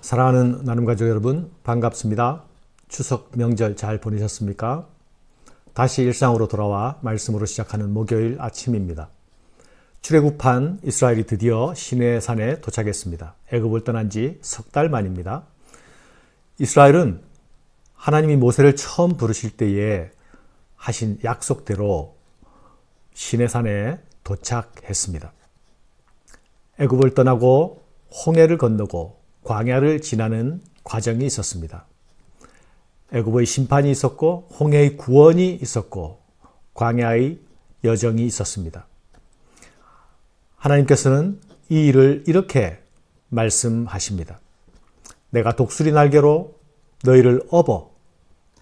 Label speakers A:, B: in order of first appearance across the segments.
A: 사랑하는 나눔가족 여러분, 반갑습니다. 추석 명절 잘 보내셨습니까? 다시 일상으로 돌아와 말씀으로 시작하는 목요일 아침입니다. 출애굽한 이스라엘이 드디어 시내산에 도착했습니다. 애굽을 떠난 지 석 달 만입니다. 이스라엘은 하나님이 모세를 처음 부르실 때에 하신 약속대로 시내산에 도착했습니다. 애굽을 떠나고 홍해를 건너고 광야를 지나는 과정이 있었습니다. 애굽의 심판이 있었고 홍해의 구원이 있었고 광야의 여정이 있었습니다. 하나님께서는 이 일을 이렇게 말씀하십니다. 내가 독수리 날개로 너희를 업어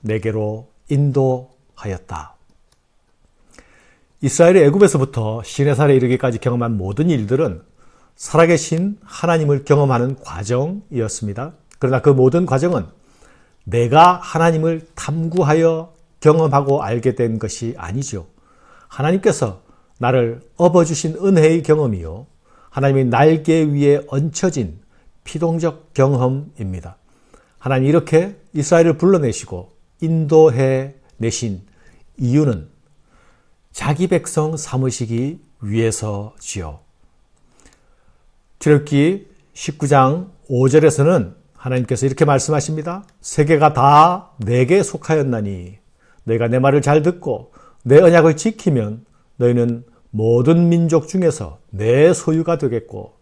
A: 내게로 인도하였다. 이스라엘이 애굽에서부터 시내산에 이르기까지 경험한 모든 일들은 살아계신 하나님을 경험하는 과정이었습니다. 그러나 그 모든 과정은 내가 하나님을 탐구하여 경험하고 알게 된 것이 아니죠. 하나님께서 나를 업어주신 은혜의 경험이요, 하나님의 날개 위에 얹혀진 피동적 경험입니다. 하나님이 이렇게 이스라엘을 불러내시고 인도해 내신 이유는 자기 백성 삼으시기 위해서지요. 출애굽기 19장 5절에서는 하나님께서 이렇게 말씀하십니다. 세계가 다 내게 속하였나니 너희가 내 말을 잘 듣고 내 언약을 지키면 너희는 모든 민족 중에서 내 소유가 되겠고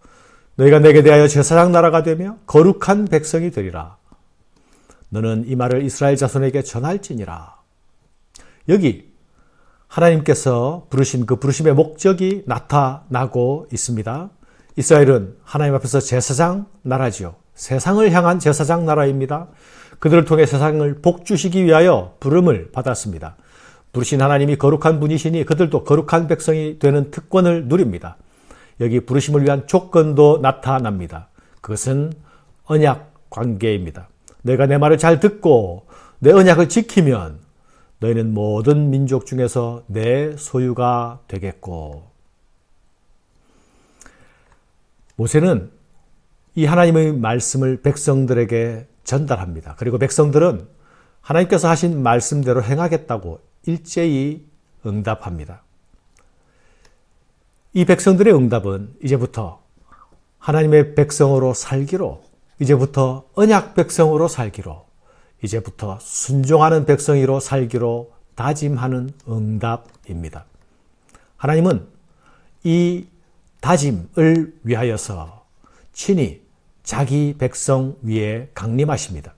A: 너희가 내게 대하여 제사장 나라가 되며 거룩한 백성이 되리라. 너는 이 말을 이스라엘 자손에게 전할지니라. 여기 하나님께서 부르신 그 부르심의 목적이 나타나고 있습니다. 이스라엘은 하나님 앞에서 제사장 나라지요. 세상을 향한 제사장 나라입니다. 그들을 통해 세상을 복주시기 위하여 부름을 받았습니다. 부르신 하나님이 거룩한 분이시니 그들도 거룩한 백성이 되는 특권을 누립니다. 여기 부르심을 위한 조건도 나타납니다. 그것은 언약 관계입니다. 너희가 내 말을 잘 듣고 내 언약을 지키면 너희는 모든 민족 중에서 내 소유가 되겠고. 모세는 이 하나님의 말씀을 백성들에게 전달합니다. 그리고 백성들은 하나님께서 하신 말씀대로 행하겠다고 일제히 응답합니다. 이 백성들의 응답은 이제부터 하나님의 백성으로 살기로, 이제부터 언약 백성으로 살기로, 이제부터 순종하는 백성으로 살기로 다짐하는 응답입니다. 하나님은 이 다짐을 위하여서 친히 자기 백성 위에 강림하십니다.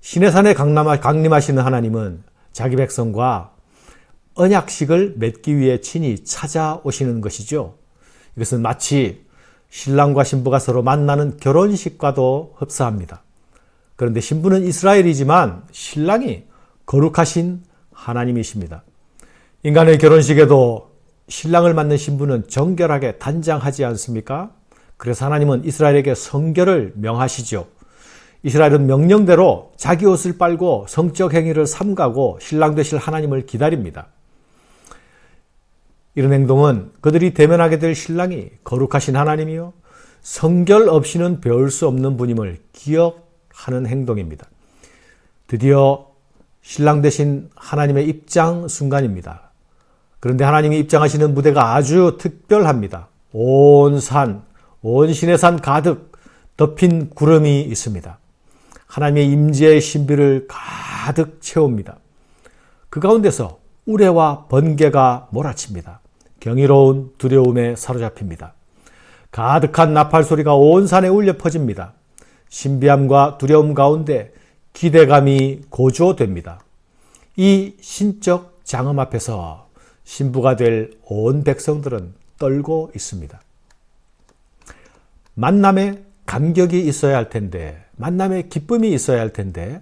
A: 시내산에 강림하시는 하나님은 자기 백성과 언약식을 맺기 위해 친히 찾아오시는 것이죠. 이것은 마치 신랑과 신부가 서로 만나는 결혼식과도 흡사합니다. 그런데 신부는 이스라엘이지만 신랑이 거룩하신 하나님이십니다. 인간의 결혼식에도 신랑을 맞는 신부는 정결하게 단장하지 않습니까? 그래서 하나님은 이스라엘에게 성결을 명하시죠. 이스라엘은 명령대로 자기 옷을 빨고 성적 행위를 삼가고 신랑 되실 하나님을 기다립니다. 이런 행동은 그들이 대면하게 될 신랑이 거룩하신 하나님이요, 성결 없이는 배울 수 없는 분임을 기억하는 행동입니다. 드디어 신랑 되신 하나님의 입장 순간입니다. 그런데 하나님이 입장하시는 무대가 아주 특별합니다. 온 산, 온 시내산 가득 덮인 구름이 있습니다. 하나님의 임재의 신비를 가득 채웁니다. 그 가운데서 우레와 번개가 몰아칩니다. 경이로운 두려움에 사로잡힙니다. 가득한 나팔 소리가 온 산에 울려 퍼집니다. 신비함과 두려움 가운데 기대감이 고조됩니다. 이 신적 장엄 앞에서 신부가 될 온 백성들은 떨고 있습니다. 만남에 감격이 있어야 할 텐데, 만남에 기쁨이 있어야 할 텐데,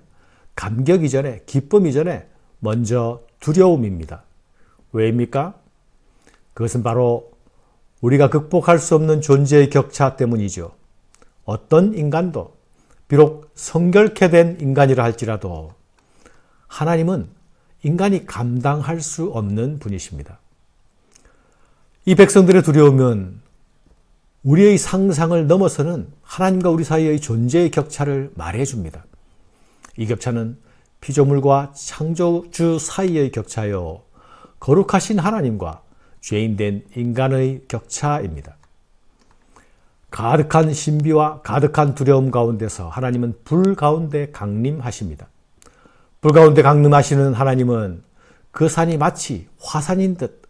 A: 감격 이전에, 기쁨 이전에 먼저 두려움입니다. 왜입니까? 그것은 바로 우리가 극복할 수 없는 존재의 격차 때문이죠. 어떤 인간도 비록 성결케 된 인간이라 할지라도 하나님은 인간이 감당할 수 없는 분이십니다. 이 백성들의 두려움은 우리의 상상을 넘어서는 하나님과 우리 사이의 존재의 격차를 말해줍니다. 이 격차는 피조물과 창조주 사이의 격차요, 거룩하신 하나님과 죄인된 인간의 격차입니다. 가득한 신비와 가득한 두려움 가운데서 하나님은 불 가운데 강림하십니다. 불 가운데 강림하시는 하나님은 그 산이 마치 화산인 듯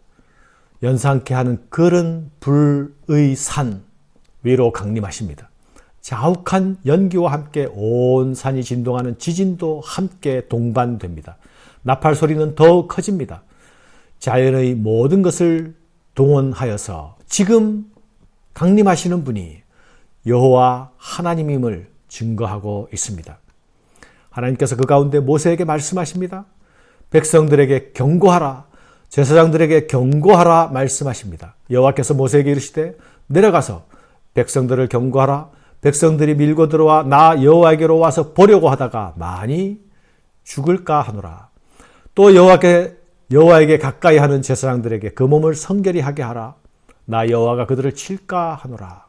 A: 연상케 하는 그런 불의 산 위로 강림하십니다. 자욱한 연기와 함께 온 산이 진동하는 지진도 함께 동반됩니다. 나팔 소리는 더욱 커집니다. 자연의 모든 것을 동원하여서 지금 강림하시는 분이 여호와 하나님임을 증거하고 있습니다. 하나님께서 그 가운데 모세에게 말씀하십니다. 백성들에게 경고하라, 제사장들에게 경고하라 말씀하십니다. 여호와께서 모세에게 이르시되 내려가서 백성들을 경고하라. 백성들이 밀고 들어와 나 여호와에게로 와서 보려고 하다가 많이 죽을까 하노라. 또 여호와에게 가까이 하는 제사장들에게 그 몸을 성결히 하게 하라. 나 여호와가 그들을 칠까 하노라.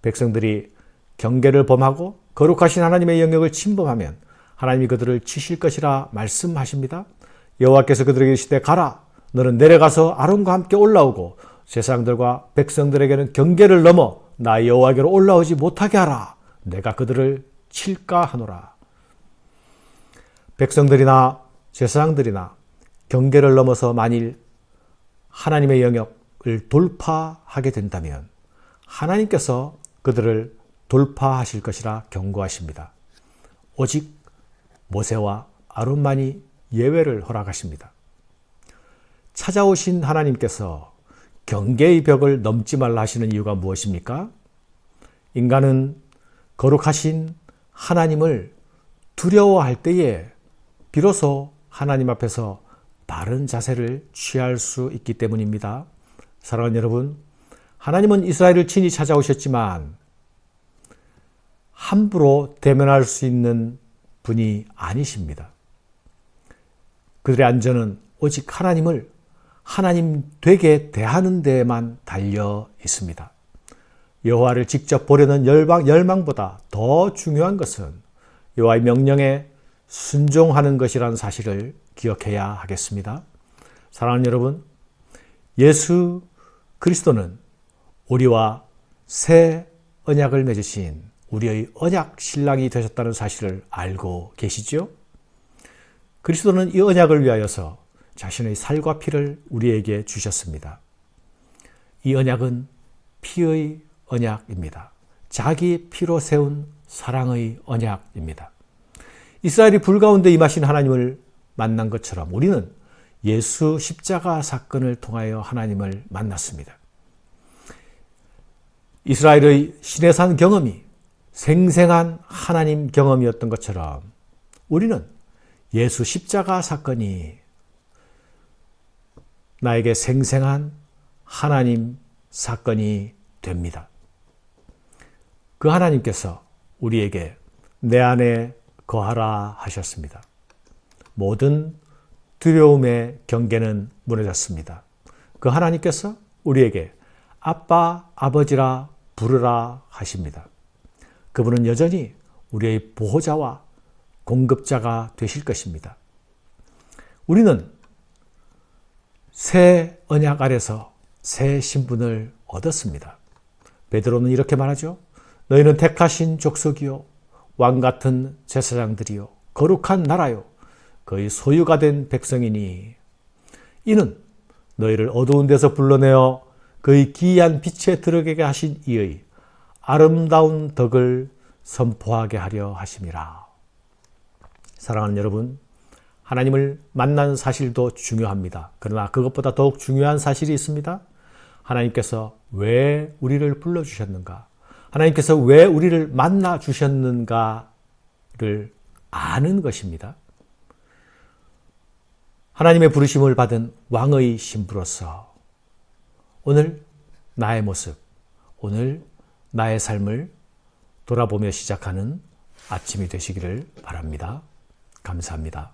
A: 백성들이 경계를 범하고 거룩하신 하나님의 영역을 침범하면 하나님이 그들을 치실 것이라 말씀하십니다. 여호와께서 그들에게 이르시되 가라. 너는 내려가서 아론과 함께 올라오고 제사장들과 백성들에게는 경계를 넘어 나 여호와께로 올라오지 못하게 하라. 내가 그들을 칠까 하노라. 백성들이나 제사장들이나 경계를 넘어서 만일 하나님의 영역을 돌파하게 된다면 하나님께서 그들을 돌파하실 것이라 경고하십니다. 오직 모세와 아론만이 예외를 허락하십니다. 찾아오신 하나님께서 경계의 벽을 넘지 말라 하시는 이유가 무엇입니까? 인간은 거룩하신 하나님을 두려워할 때에 비로소 하나님 앞에서 바른 자세를 취할 수 있기 때문입니다. 사랑하는 여러분, 하나님은 이스라엘을 친히 찾아오셨지만 함부로 대면할 수 있는 분이 아니십니다. 그들의 안전은 오직 하나님을 하나님 되게 대하는 데에만 달려 있습니다. 여호와를 직접 보려는 열망보다 더 중요한 것은 여호와의 명령에 순종하는 것이라는 사실을 기억해야 하겠습니다. 사랑하는 여러분, 예수 그리스도는 우리와 새 언약을 맺으신 우리의 언약 신랑이 되셨다는 사실을 알고 계시죠? 그리스도는 이 언약을 위하여서 자신의 살과 피를 우리에게 주셨습니다. 이 언약은 피의 언약입니다. 자기 피로 세운 사랑의 언약입니다. 이스라엘이 불 가운데 임하신 하나님을 만난 것처럼 우리는 예수 십자가 사건을 통하여 하나님을 만났습니다. 이스라엘의 시내산 경험이 생생한 하나님 경험이었던 것처럼 우리는 예수 십자가 사건이 나에게 생생한 하나님 사건이 됩니다. 그 하나님께서 우리에게 내 안에 거하라 하셨습니다. 모든 두려움의 경계는 무너졌습니다. 그 하나님께서 우리에게 아빠, 아버지라 부르라 하십니다. 그분은 여전히 우리의 보호자와 공급자가 되실 것입니다. 우리는 새 언약 아래서 새 신분을 얻었습니다. 베드로는 이렇게 말하죠. 너희는 택하신 족속이요 왕 같은 제사장들이요 거룩한 나라요 그의 소유가 된 백성이니 이는 너희를 어두운 데서 불러내어 그의 기이한 빛에 들어가게 하신 이의 아름다운 덕을 선포하게 하려 하심이라. 사랑하는 여러분, 하나님을 만난 사실도 중요합니다. 그러나 그것보다 더욱 중요한 사실이 있습니다. 하나님께서 왜 우리를 불러주셨는가? 하나님께서 왜 우리를 만나 주셨는가를 아는 것입니다. 하나님의 부르심을 받은 왕의 신부로서 오늘 나의 모습, 오늘 나의 삶을 돌아보며 시작하는 아침이 되시기를 바랍니다. 감사합니다.